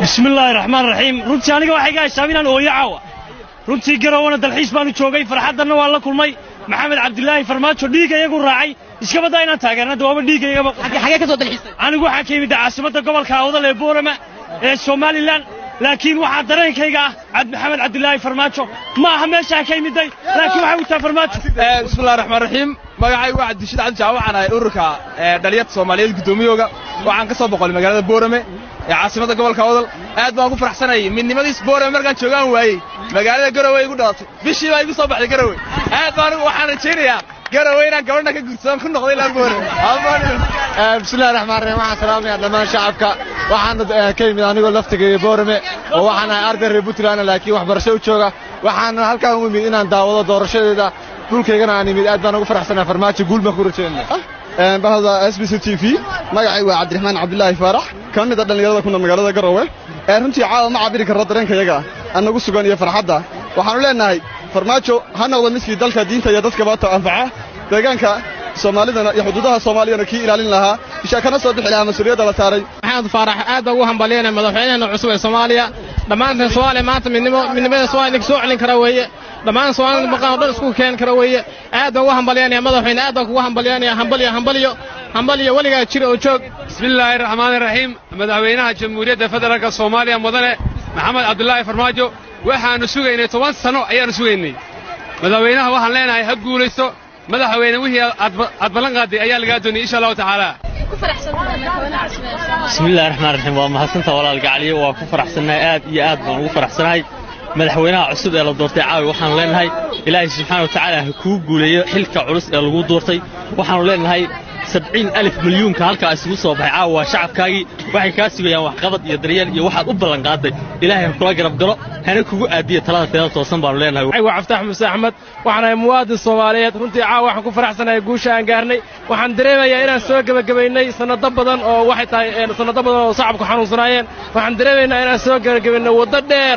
بسم الله الرحمن الرحيم runtii aniga waxay ka heshaabinaan ooyo caawa runtii garowana dalxiis baan u joogay farxadana waa la kulmay maxamed cabdilaahi farmaajo dhiiga iyagu raacay iska badaa inaan taageerno dawaba dhiiga iyaga xagee ka soo dalxiisay anigu waxaan ka yimid caasimada gobolka Awdal ee Boorama ee Somaliland laakiin waxa dareenkayga ah maxamed cabdilaahi farmaajo ma aha meesha ka yimiday laakiin waxa uu taa farmaajo bismillaahir rahmaanir rahiim magacaygu waa Cabdishid Cabdi Jaawac aan ahay ururka dhaliyada Soomaaliyeed gudoomiyooga waxaan ka soo boqolay magaalada Boorame ee caasimada gobolka Awdal aad baan ku faraxsanahay midnimadiis Boorame markaan joogaan waayay magaalada Garowe igu dhaatay bishii baa igu soo baxday Garowe aad baan waxaan rajaynayaa Garowe inaan gabadha ka gudsan ku noqday ilaa Boorame bismillaahir rahmaanir rahiim waxaan salaamayaa dhammaan shacabka waxaan ka yimid anigoo laftigeeyo Boorame oo waxaan ahay arday reer Puntland laakiin waxbarasho u jooga waxaan halkaan u yimid inaan daawado doorashadeeda dhulkaygana aan yimid aad baan ugu faraxsanahay farmaajo guul ma ku rajaynaa bahda SBC TV magacaygu waa Cabdiraxmaan Cabdilaahi Faarax kamid ah dhalinyarada ku nool magaalada Garowe runtii caawa ma cabiri karo dareenkayaga anagu sugan iyo farxadda waxaanu leenahay farmaajo ha noqdo midkii dalka diinta iyo dadka baata anfaca deegaanka Soomaalidana iyo xuduudaha Soomaaliyana kii ilaalin lahaa isha kana soo bixi lahaa mas'uuliyadda la saaray maxamed faarax aad ugu hambalyeena madaxweynaha cusub ee Soomaaliya dhammaan Soomaaliya maanta midnimada Soomaaliya soo celin kara weeye dhammaan Soomaaliya maqaan dhan isku keen kara weeye aad ugu hambalyeena madaxweyne aad ugu hambalyeena hambaliyo waliga jiro oo joog bismillaahir rahmaanir rahiim madaxweynaha jamhuuriyadda federaalka Soomaaliya mudane maxamed cabdilaahi farmaajo waxaanu sugaynay 10 sano ayaanu sugaynay madaxweynaha waxaan leenahay ha guulaysto madaxweyne wixii aad balan qaaday ayaa laga doonay insha Allah taala بسم الله الرحمن الرحيم waa mahadsantaa walaal gacaliyo waa ku faraxsanahay aad iyo aad baan ugu faraxsanahay madaxweynaha cusub ee la doortay caawi waxaan leenahay ilaahay subxaanahu wa ta'aala ha ku guuleeyo xilka culus ee lagu doortay waxaan leenahay 70,000 milyan ka halka isugu soo baxay caawa shacabkaagi waxay ka sugayaan wax qabad iyo daryeel iyo waxaad u ballan qaaday ilaahay kula garab galo hana kugu aadiyo talada feedo toosan baan leenahay aywa Cabdi Muuse Axmed waxaan ahay muwaadin Soomaaliyeed runtii caawa waxaan ku faraxsanahay guusha aan gaarnay waxaan dareemayaa inaan soo gabagabaynay sanado badan oo waxay tahay sanado badan oo shacabku xanuunsanaayeen waxaan dareemaynaa inaan soo gabagabaynay wado dheer